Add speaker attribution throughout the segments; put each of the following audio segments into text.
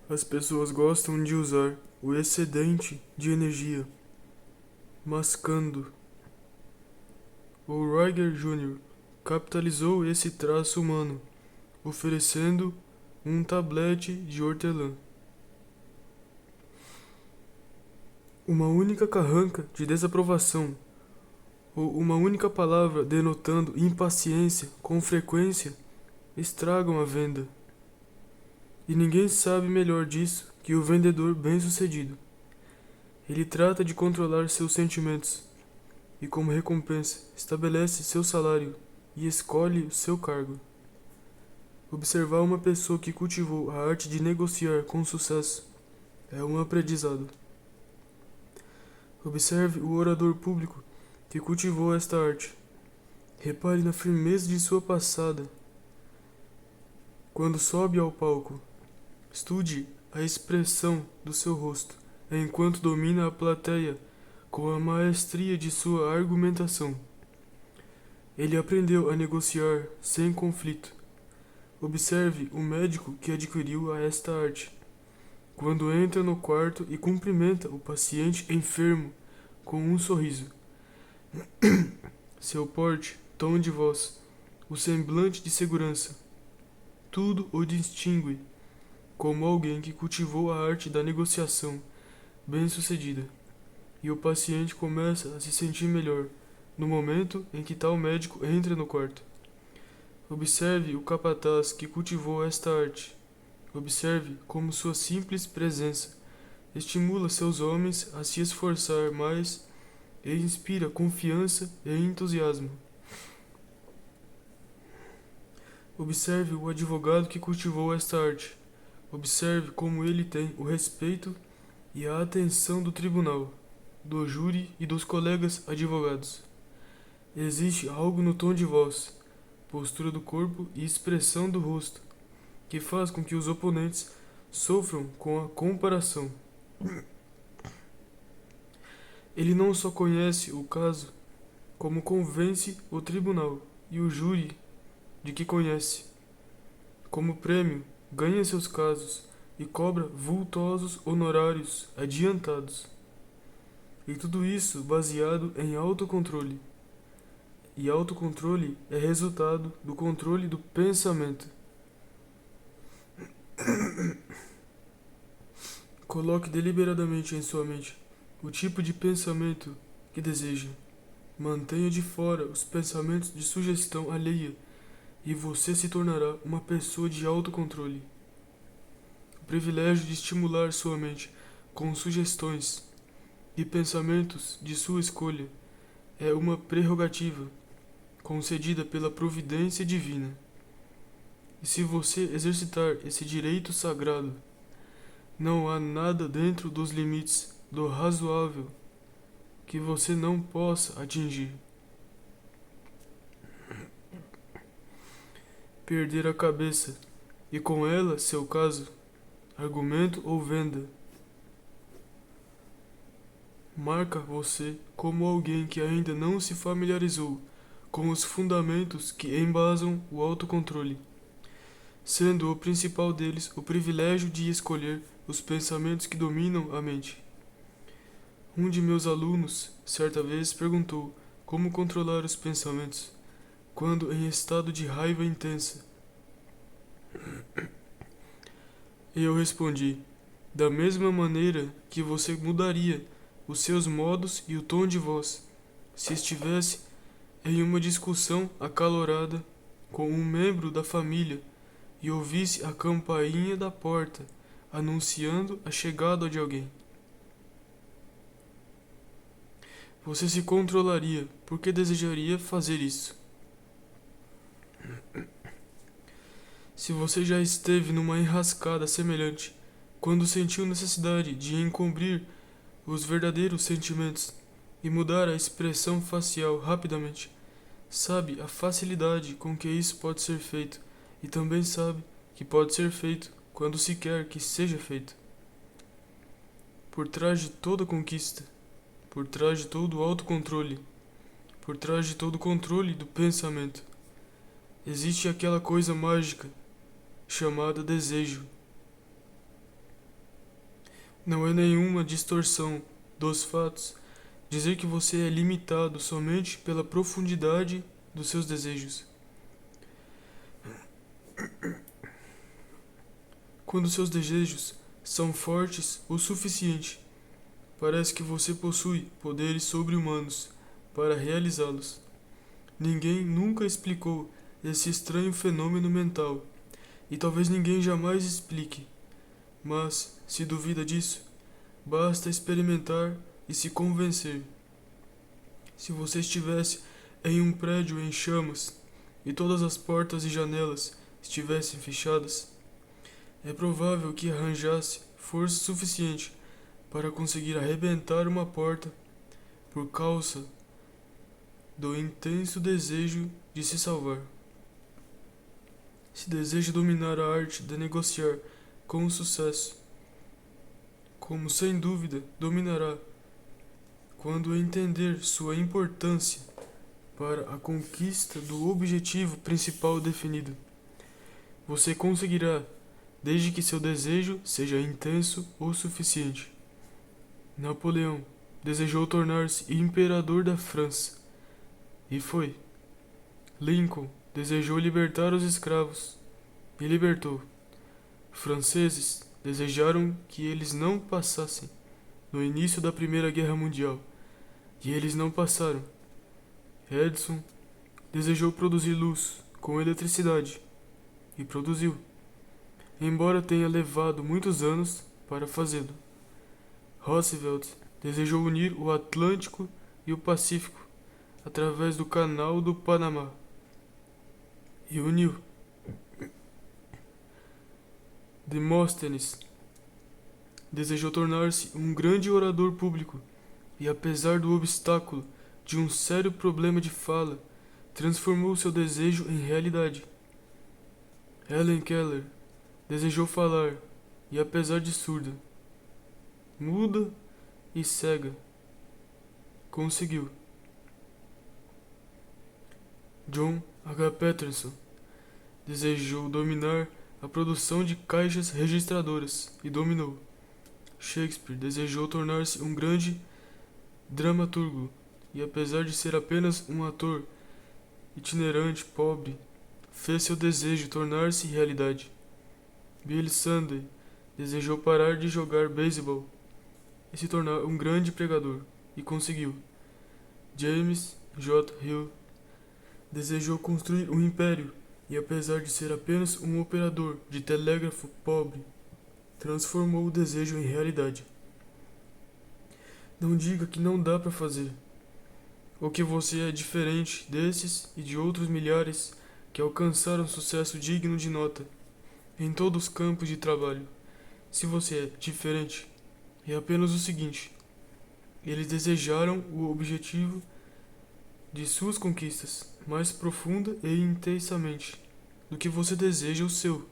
Speaker 1: As pessoas gostam de usar o excedente de energia, mascando. O Ryger Jr. capitalizou esse traço humano, oferecendo um tablete de hortelã. Uma única carranca de desaprovação, ou uma única palavra denotando impaciência com frequência, estragam a venda. E ninguém sabe melhor disso que o vendedor bem-sucedido. Ele trata de controlar seus sentimentos e, como recompensa, estabelece seu salário e escolhe o seu cargo. Observar uma pessoa que cultivou a arte de negociar com sucesso é um aprendizado. Observe o orador público que cultivou esta arte. Repare na firmeza de sua passada quando sobe ao palco. Estude a expressão do seu rosto enquanto domina a plateia com a maestria de sua argumentação. Ele aprendeu a negociar sem conflito. Observe o médico que adquiriu esta arte. Quando entra no quarto e cumprimenta o paciente enfermo com um sorriso. Seu porte, tom de voz, o semblante de segurança, tudo o distingue como alguém que cultivou a arte da negociação bem-sucedida. E o paciente começa a se sentir melhor no momento em que tal médico entra no quarto. Observe o capataz que cultivou esta arte. Observe como sua simples presença estimula seus homens a se esforçar mais e inspira confiança e entusiasmo. Observe o advogado que cultivou esta arte. Observe como ele tem o respeito e a atenção do tribunal, do júri e dos colegas advogados. Existe algo no tom de voz, postura do corpo e expressão do rosto que faz com que os oponentes sofram com a comparação. Ele não só conhece o caso, como convence o tribunal e o júri de que conhece. Como prêmio, ganha seus casos e cobra vultosos honorários adiantados. E tudo isso baseado em autocontrole. E autocontrole é resultado do controle do pensamento. Coloque deliberadamente em sua mente o tipo de pensamento que deseja. Mantenha de fora os pensamentos de sugestão alheia e você se tornará uma pessoa de autocontrole. O privilégio de estimular sua mente com sugestões e pensamentos de sua escolha é uma prerrogativa concedida pela providência divina. E se você exercitar esse direito sagrado, não há nada dentro dos limites do razoável que você não possa atingir. Perder a cabeça e com ela seu caso, argumento ou venda, marca você como alguém que ainda não se familiarizou com os fundamentos que embasam o autocontrole, sendo o principal deles o privilégio de escolher os pensamentos que dominam a mente. Um de meus alunos, certa vez, perguntou como controlar os pensamentos quando em estado de raiva intensa. E eu respondi, da mesma maneira que você mudaria os seus modos e o tom de voz se estivesse em uma discussão acalorada com um membro da família e ouvisse a campainha da porta anunciando a chegada de alguém. Você se controlaria porque desejaria fazer isso. Se você já esteve numa enrascada semelhante, quando sentiu necessidade de encobrir os verdadeiros sentimentos e mudar a expressão facial rapidamente, sabe a facilidade com que isso pode ser feito e também sabe que pode ser feito quando se quer que seja feito. Por trás de toda conquista, por trás de todo autocontrole, por trás de todo controle do pensamento, existe aquela coisa mágica chamada desejo. Não é nenhuma distorção dos fatos dizer que você é limitado somente pela profundidade dos seus desejos. Quando seus desejos são fortes o suficiente, parece que você possui poderes sobre-humanos para realizá-los. Ninguém nunca explicou esse estranho fenômeno mental, e talvez ninguém jamais explique. Mas, se duvida disso, basta experimentar e se convencer. Se você estivesse em um prédio em chamas e todas as portas e janelas estivessem fechadas, é provável que arranjasse força suficiente para conseguir arrebentar uma porta por causa do intenso desejo de se salvar. Se deseja dominar a arte de negociar com sucesso, como sem dúvida dominará quando entender sua importância para a conquista do objetivo principal definido. Você conseguirá, desde que seu desejo seja intenso o suficiente. Napoleão desejou tornar-se imperador da França, e foi. Lincoln desejou libertar os escravos, e libertou. Franceses desejaram que eles não passassem no início da Primeira Guerra Mundial, e eles não passaram. Edison desejou produzir luz com eletricidade, e produziu, embora tenha levado muitos anos para fazê-lo. Roosevelt desejou unir o Atlântico e o Pacífico através do Canal do Panamá, e uniu. Demóstenes desejou tornar-se um grande orador público e, apesar do obstáculo de um sério problema de fala, transformou seu desejo em realidade. Helen Keller desejou falar e, apesar de surda, muda e cega, conseguiu. John H. Patterson desejou dominar a produção de caixas registradoras e dominou. Shakespeare desejou tornar-se um grande dramaturgo e, apesar de ser apenas um ator itinerante pobre, fez seu desejo tornar-se realidade. Billy Sunday desejou parar de jogar beisebol e se tornar um grande pregador, e conseguiu. James J. Hill desejou construir um império e, apesar de ser apenas um operador de telégrafo pobre, transformou o desejo em realidade. Não diga que não dá para fazer, ou que você é diferente desses e de outros milhares que alcançaram sucesso digno de nota em todos os campos de trabalho. Se você é diferente, é apenas o seguinte: eles desejaram o objetivo de suas conquistas mais profunda e intensamente do que você deseja o seu.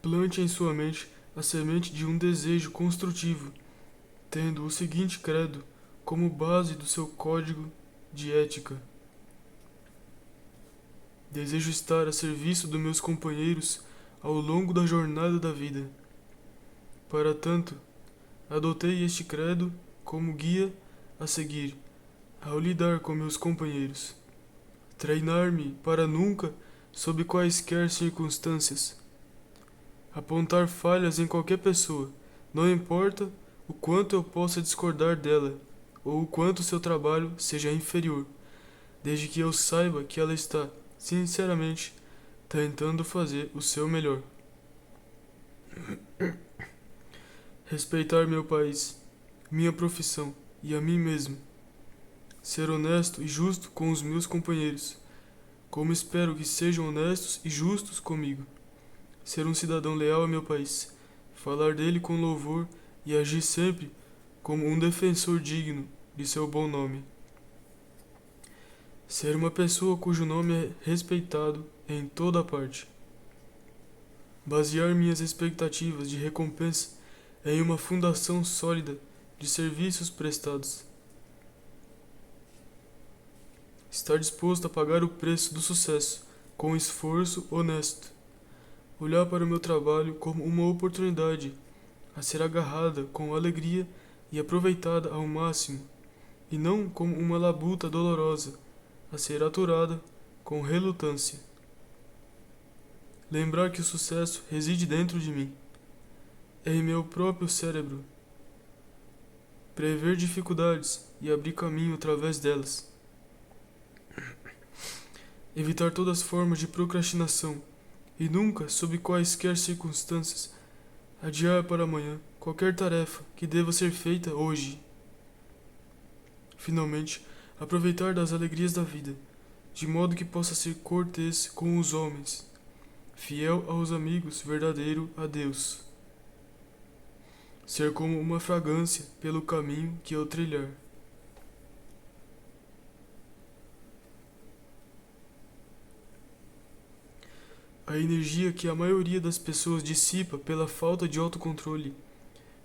Speaker 1: Plante em sua mente a semente de um desejo construtivo, tendo o seguinte credo como base do seu código de ética: desejo estar a serviço dos meus companheiros ao longo da jornada da vida. Para tanto, adotei este credo como guia a seguir ao lidar com meus companheiros. Treinar-me para nunca, sob quaisquer circunstâncias, apontar falhas em qualquer pessoa, não importa o quanto eu possa discordar dela ou o quanto seu trabalho seja inferior, desde que eu saiba que ela está, sinceramente, tentando fazer o seu melhor. Respeitar meu país, minha profissão e a mim mesmo. Ser honesto e justo com os meus companheiros, como espero que sejam honestos e justos comigo. Ser um cidadão leal a meu país, falar dele com louvor e agir sempre como um defensor digno de seu bom nome. Ser uma pessoa cujo nome é respeitado em toda parte. Basear minhas expectativas de recompensa em uma fundação sólida de serviços prestados. Estar disposto a pagar o preço do sucesso com esforço honesto. olhar para o meu trabalho como uma oportunidade a ser agarrada com alegria e aproveitada ao máximo, e não como uma labuta dolorosa a ser aturada com relutância. Lembrar que o sucesso reside dentro de mim, em meu próprio cérebro. Prever dificuldades e abrir caminho através delas. Evitar todas as formas de procrastinação e nunca, sob quaisquer circunstâncias, adiar para amanhã qualquer tarefa que deva ser feita hoje. Finalmente, aproveitar das alegrias da vida, de modo que possa ser cortês com os homens, fiel aos amigos, verdadeiro a Deus. Ser como uma fragrância pelo caminho que eu trilhar. A energia que a maioria das pessoas dissipa pela falta de autocontrole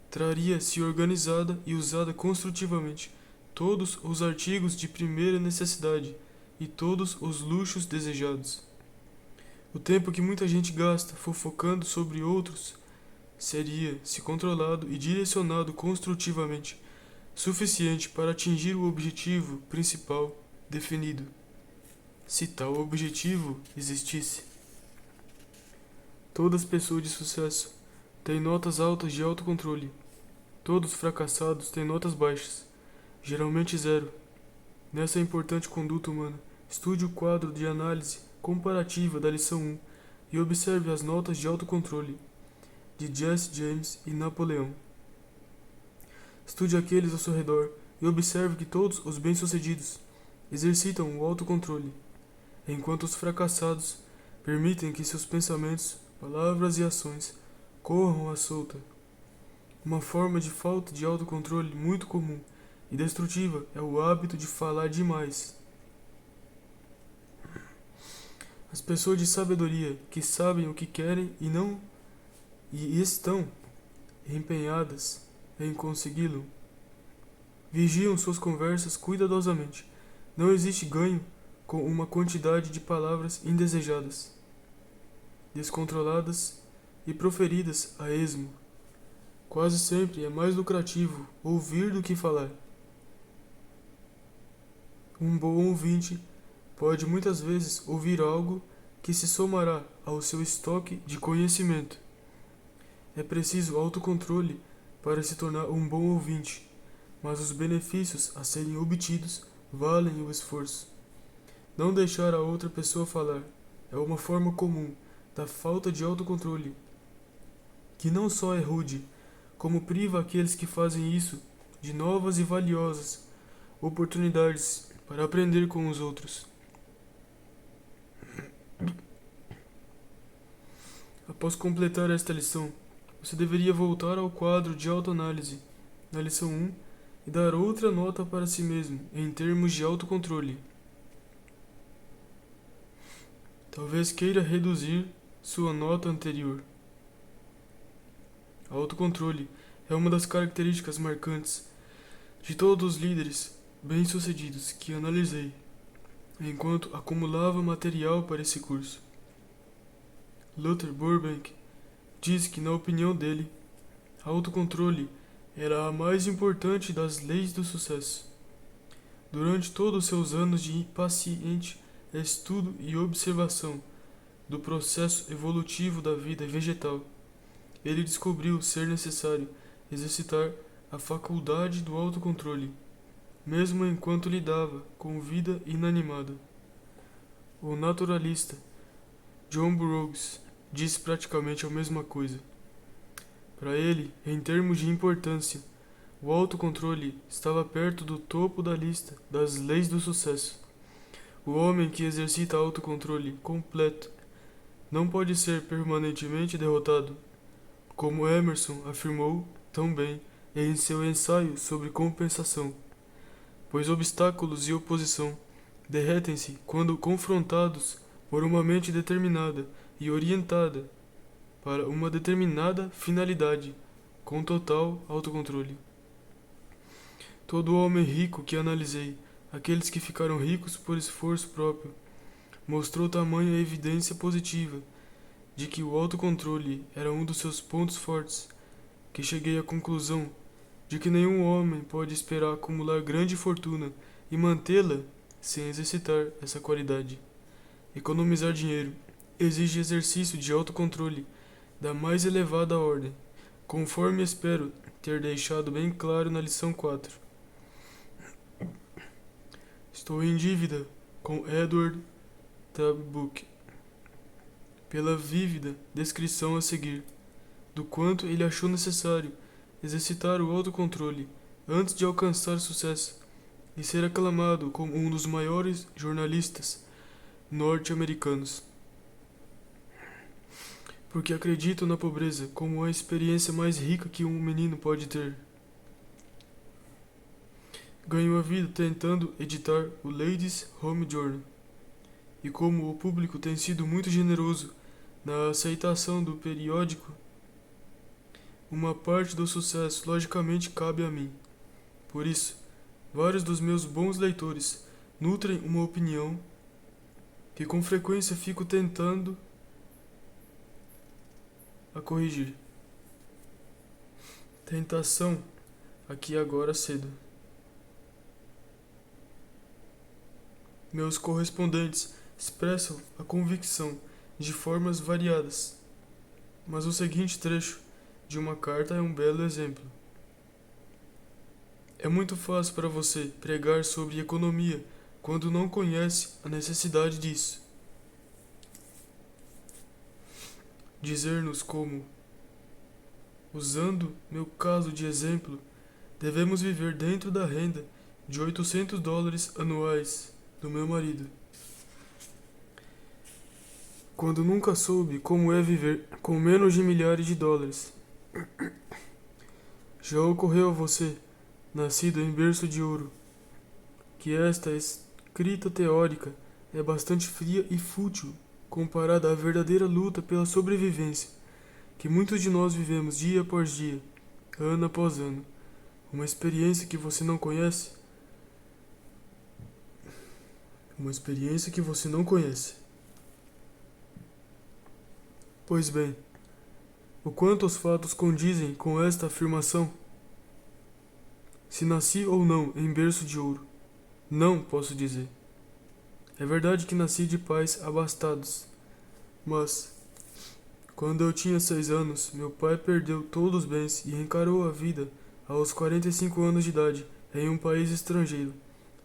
Speaker 1: traria, se organizada e usada construtivamente, todos os artigos de primeira necessidade e todos os luxos desejados. O tempo que muita gente gasta fofocando sobre outros seria, se controlado e direcionado construtivamente, suficiente para atingir o objetivo principal definido, se tal objetivo existisse. Todas as pessoas de sucesso têm notas altas de autocontrole. Todos os fracassados têm notas baixas, geralmente zero. Nessa importante conduta humana, estude o quadro de análise comparativa da lição 1 e observe as notas de autocontrole de Jesse James e Napoleão. Estude aqueles ao seu redor e observe que todos os bem-sucedidos exercitam o autocontrole, enquanto os fracassados permitem que seus pensamentos, palavras e ações corram à solta. Uma forma de falta de autocontrole muito comum e destrutiva é o hábito de falar demais. As pessoas de sabedoria que sabem o que querem e estão empenhadas em consegui-lo, vigiam suas conversas cuidadosamente. Não existe ganho com uma quantidade de palavras indesejadas, descontroladas e proferidas a esmo. Quase sempre é mais lucrativo ouvir do que falar. Um bom ouvinte pode muitas vezes ouvir algo que se somará ao seu estoque de conhecimento. É preciso autocontrole para se tornar um bom ouvinte, mas os benefícios a serem obtidos valem o esforço. Não deixar a outra pessoa falar é uma forma comum da falta de autocontrole, que não só é rude, como priva aqueles que fazem isso de novas e valiosas oportunidades para aprender com os outros. Após completar esta lição, você deveria voltar ao quadro de autoanálise na lição 1 e dar outra nota para si mesmo em termos de autocontrole. Talvez queira reduzir sua nota anterior. Autocontrole é uma das características marcantes de todos os líderes bem-sucedidos que analisei enquanto acumulava material para esse curso. Luther Burbank diz que, na opinião dele, autocontrole era a mais importante das leis do sucesso. Durante todos os seus anos de paciente estudo e observação do processo evolutivo da vida vegetal, ele descobriu ser necessário exercitar a faculdade do autocontrole, mesmo enquanto lidava com vida inanimada. O naturalista John Burroughs disse praticamente a mesma coisa. Para ele, em termos de importância, o autocontrole estava perto do topo da lista das leis do sucesso. O homem que exercita autocontrole completo não pode ser permanentemente derrotado, como Emerson afirmou tão bem em seu ensaio sobre compensação, pois obstáculos e oposição derretem-se quando confrontados por uma mente determinada e orientada para uma determinada finalidade, com total autocontrole. Todo homem rico que analisei, aqueles que ficaram ricos por esforço próprio, mostrou tamanha evidência positiva de que o autocontrole era um dos seus pontos fortes, que cheguei à conclusão de que nenhum homem pode esperar acumular grande fortuna e mantê-la sem exercitar essa qualidade. Economizar dinheiro exige exercício de autocontrole da mais elevada ordem, conforme espero ter deixado bem claro na lição 4. Estou em dívida com Edward W. Book pela vívida descrição a seguir do quanto ele achou necessário exercitar o autocontrole antes de alcançar sucesso e ser aclamado como um dos maiores jornalistas norte-americanos. Porque acredito na pobreza como a experiência mais rica que um menino pode ter. Ganho a vida tentando editar o Ladies' Home Journal. E como o público tem sido muito generoso na aceitação do periódico, uma parte do sucesso logicamente cabe a mim. Por isso, vários dos meus bons leitores nutrem uma opinião que com frequência fico tentando a corrigir. Tentação aqui agora cedo. Meus correspondentes expressam a convicção de formas variadas, mas o seguinte trecho de uma carta é um belo exemplo. É muito fácil para você pregar sobre economia quando não conhece a necessidade disso. Dizer-nos como, usando meu caso de exemplo, devemos viver dentro da renda de $800 anuais do meu marido, quando nunca soube como é viver com menos de milhares de dólares. Já ocorreu a você, nascido em berço de ouro, que esta escrita teórica é bastante fria e fútil comparada à verdadeira luta pela sobrevivência que muitos de nós vivemos dia após dia, ano após ano. Uma experiência que você não conhece? Uma experiência que você não conhece. Pois bem, o quanto os fatos condizem com esta afirmação? Se nasci ou não em berço de ouro, não posso dizer. É verdade que nasci de pais abastados, mas, quando eu tinha 6 anos, meu pai perdeu todos os bens e encarou a vida aos 45 anos de idade em um país estrangeiro,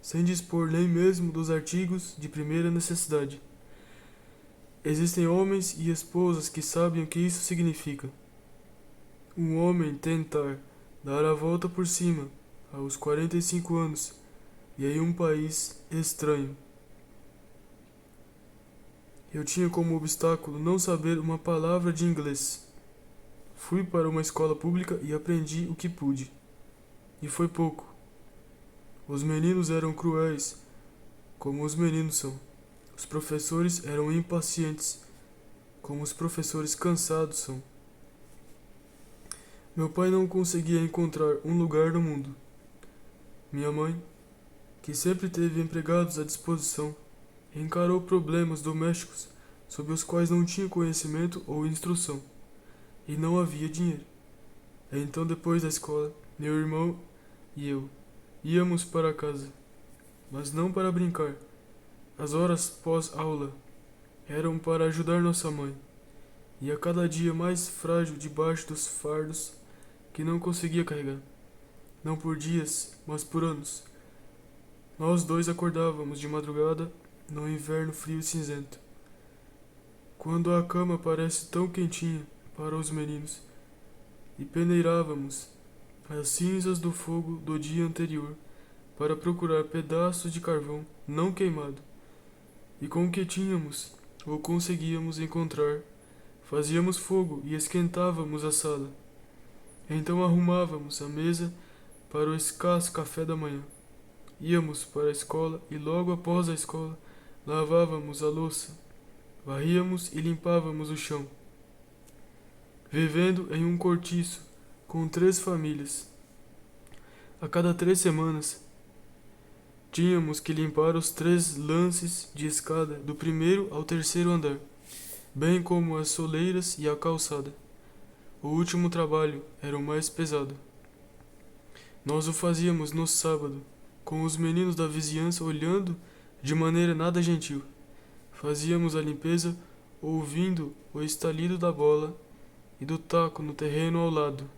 Speaker 1: sem dispor nem mesmo dos artigos de primeira necessidade. Existem homens e esposas que sabem o que isso significa. Um homem tentar dar a volta por cima aos 45 anos e em um país estranho. Eu tinha como obstáculo não saber uma palavra de inglês. Fui para uma escola pública e aprendi o que pude. E foi pouco. Os meninos eram cruéis, como os meninos são. Os professores eram impacientes, como os professores cansados são. Meu pai não conseguia encontrar um lugar no mundo. Minha mãe, que sempre teve empregados à disposição, encarou problemas domésticos sobre os quais não tinha conhecimento ou instrução, e não havia dinheiro. Então, depois da escola, meu irmão e eu íamos para casa, mas não para brincar. As horas pós-aula eram para ajudar nossa mãe, e a cada dia mais frágil debaixo dos fardos que não conseguia carregar. Não por dias, mas por anos. Nós dois acordávamos de madrugada no inverno frio e cinzento, quando a cama parece tão quentinha para os meninos, e peneirávamos as cinzas do fogo do dia anterior para procurar pedaços de carvão não queimado, e com o que tínhamos ou conseguíamos encontrar, fazíamos fogo e esquentávamos a sala. Então arrumávamos a mesa para o escasso café da manhã. Íamos para a escola e logo após a escola lavávamos a louça, varríamos e limpávamos o chão. Vivendo em um cortiço com 3 famílias. A cada 3 semanas, tínhamos que limpar os 3 lances de escada do primeiro ao terceiro andar. bem como as soleiras e a calçada. O último trabalho era o mais pesado. Nós o fazíamos no sábado, com os meninos da vizinhança olhando de maneira nada gentil. Fazíamos a limpeza ouvindo o estalido da bola e do taco no terreno ao lado.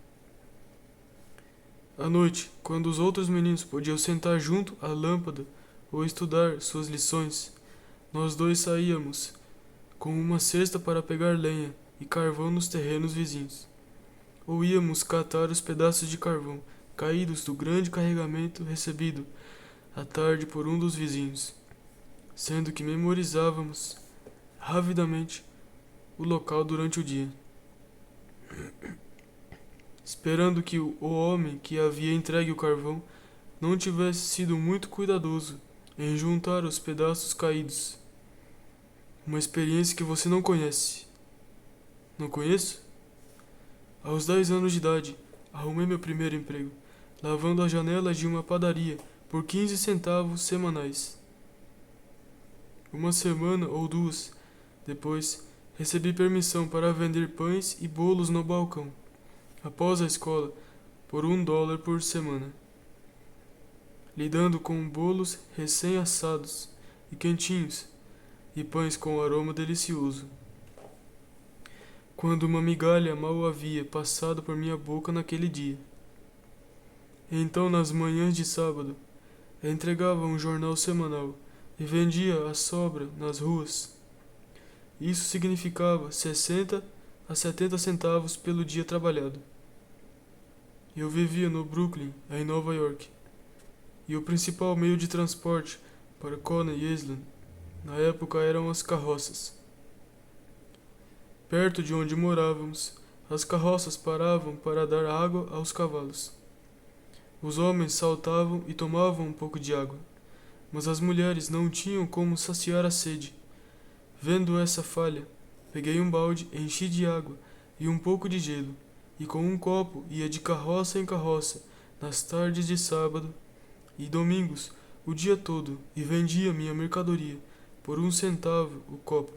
Speaker 1: À noite, quando os outros meninos podiam sentar junto à lâmpada ou estudar suas lições, nós dois saíamos com uma cesta para pegar lenha e carvão nos terrenos vizinhos. Ou íamos catar os pedaços de carvão caídos do grande carregamento recebido à tarde por um dos vizinhos, sendo que memorizávamos rapidamente o local durante o dia, esperando que o homem que havia entregue o carvão não tivesse sido muito cuidadoso em juntar os pedaços caídos. Uma experiência que você não conhece. Não conheço? Aos 10 anos de idade, arrumei meu primeiro emprego, lavando as janelas de uma padaria por 15 centavos semanais. Uma semana ou duas depois, recebi permissão para vender pães e bolos no balcão, após a escola, por $1 por semana, lidando com bolos recém-assados e quentinhos, e pães com aroma delicioso. Quando uma migalha mal havia passado por minha boca naquele dia. Então, nas manhãs de sábado, entregava um jornal semanal e vendia a sobra nas ruas. Isso significava 60 a 70 centavos pelo dia trabalhado. Eu vivia no Brooklyn, em Nova York, e o principal meio de transporte para Coney Island na época eram as carroças. Perto de onde morávamos, as carroças paravam para dar água aos cavalos. Os homens saltavam e tomavam um pouco de água, mas as mulheres não tinham como saciar a sede. Vendo essa falha, peguei um balde, enchi de água e um pouco de gelo, e com um copo ia de carroça em carroça, nas tardes de sábado e domingos, o dia todo, e vendia minha mercadoria por 1 centavo o copo.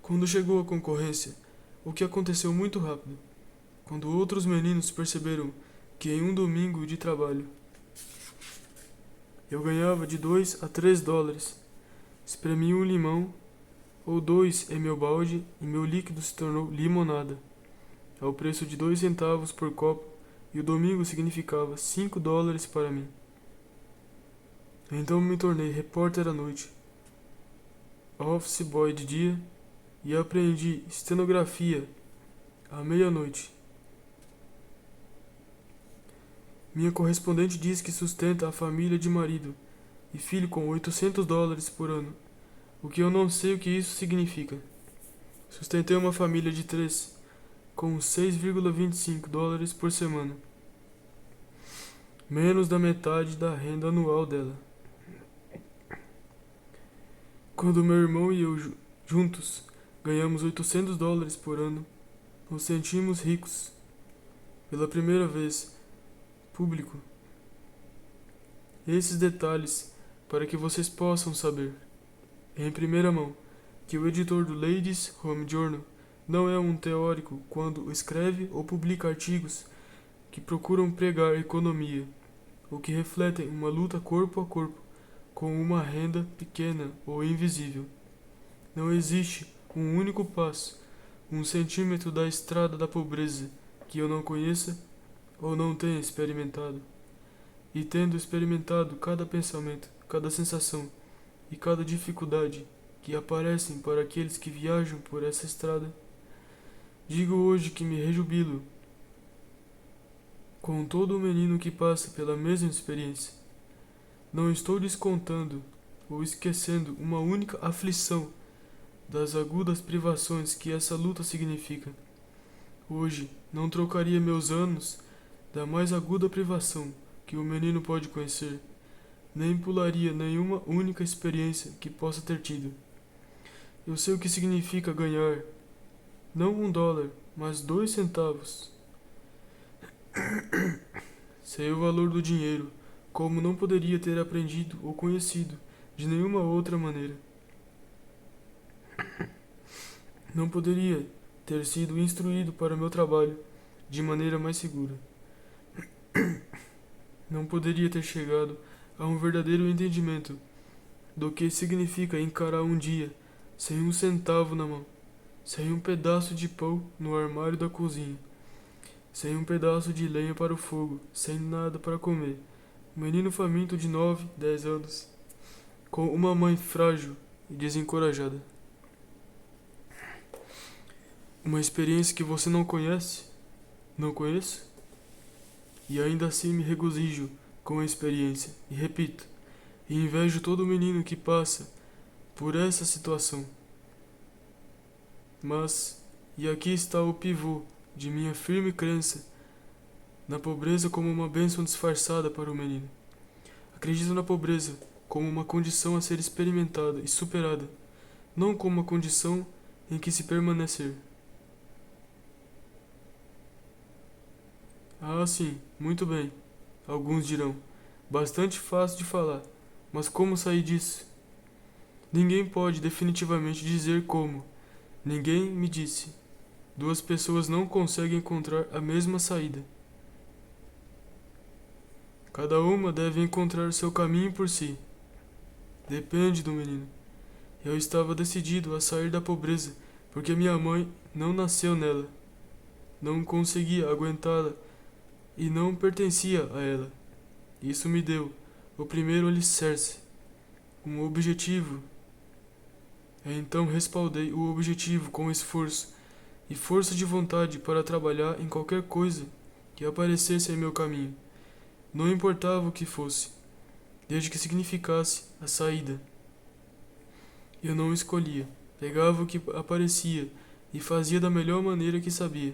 Speaker 1: Quando chegou a concorrência, o que aconteceu muito rápido, quando outros meninos perceberam que em um domingo de trabalho eu ganhava de $2 a $3. Espremi um limão ou dois em meu balde e meu líquido se tornou limonada, ao preço de 2 centavos por copo, e o domingo significava $5 para mim. Então me tornei repórter à noite, office boy de dia, e aprendi estenografia à meia-noite. Minha correspondente diz que sustenta a família de marido e filho com $800 por ano, o que eu não sei o que isso significa. Sustentei uma família de 3, com $6,25 por semana, menos da metade da renda anual dela. Quando meu irmão e eu juntos ganhamos $800 por ano, nos sentimos ricos. Pela primeira vez, público. Esses detalhes para que vocês possam saber, em primeira mão, que o editor do Ladies' Home Journal não é um teórico quando escreve ou publica artigos que procuram pregar economia, ou que refletem uma luta corpo a corpo com uma renda pequena ou invisível. Não existe um único passo, 1 centímetro da estrada da pobreza que eu não conheça ou não tenha experimentado. E tendo experimentado cada pensamento, cada sensação e cada dificuldade que aparecem para aqueles que viajam por essa estrada, digo hoje que me rejubilo com todo o menino que passa pela mesma experiência. Não estou descontando ou esquecendo uma única aflição das agudas privações que essa luta significa. Hoje não trocaria meus anos da mais aguda privação que o menino pode conhecer, nem pularia nenhuma única experiência que possa ter tido. Eu sei o que significa ganhar, não $1, mas 2 centavos. Sei o valor do dinheiro, como não poderia ter aprendido ou conhecido de nenhuma outra maneira. Não poderia ter sido instruído para meu trabalho de maneira mais segura. Não poderia ter chegado a um verdadeiro entendimento do que significa encarar um dia sem um centavo na mão, sem um pedaço de pão no armário da cozinha, sem um pedaço de lenha para o fogo, sem nada para comer. Um menino faminto de 9, 10 anos, com uma mãe frágil e desencorajada. Uma experiência que você não conhece? Não conheço? E ainda assim me regozijo com a experiência, e repito, e invejo todo menino que passa por essa situação. Mas, e aqui está o pivô de minha firme crença na pobreza como uma bênção disfarçada para o menino. Acredito na pobreza como uma condição a ser experimentada e superada, não como uma condição em que se permanecer. Ah, sim, muito bem. Alguns dirão, bastante fácil de falar, mas como sair disso? Ninguém pode definitivamente dizer como. Ninguém me disse. Duas pessoas não conseguem encontrar a mesma saída. Cada uma deve encontrar seu caminho por si. Depende do menino. Eu estava decidido a sair da pobreza porque minha mãe não nasceu nela. Não conseguia aguentá-la e não pertencia a ela. Isso me deu o primeiro alicerce, um objetivo. Então respaldei o objetivo com esforço e força de vontade para trabalhar em qualquer coisa que aparecesse em meu caminho. Não importava o que fosse, desde que significasse a saída. Eu não escolhia, pegava o que aparecia e fazia da melhor maneira que sabia.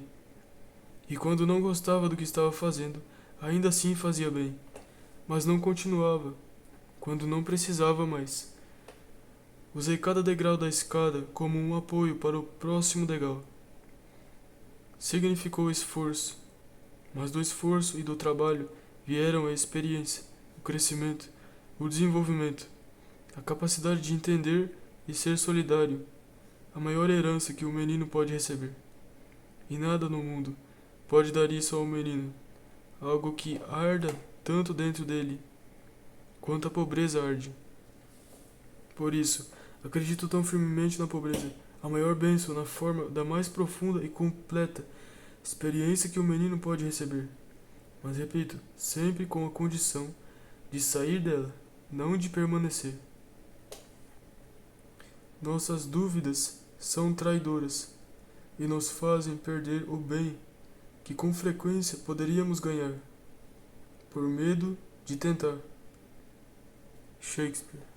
Speaker 1: E quando não gostava do que estava fazendo, ainda assim fazia bem, mas não continuava quando não precisava mais. Usei cada degrau da escada como um apoio para o próximo degrau. Significou esforço, mas do esforço e do trabalho vieram a experiência, o crescimento, o desenvolvimento, a capacidade de entender e ser solidário, a maior herança que um menino pode receber. E nada no mundo pode dar isso ao menino, algo que arda tanto dentro dele quanto a pobreza arde. Por isso, acredito tão firmemente na pobreza, a maior bênção na forma da mais profunda e completa experiência que o menino pode receber. Mas repito, sempre com a condição de sair dela, não de permanecer. Nossas dúvidas são traidoras e nos fazem perder o bem que com frequência poderíamos ganhar, por medo de tentar. Shakespeare.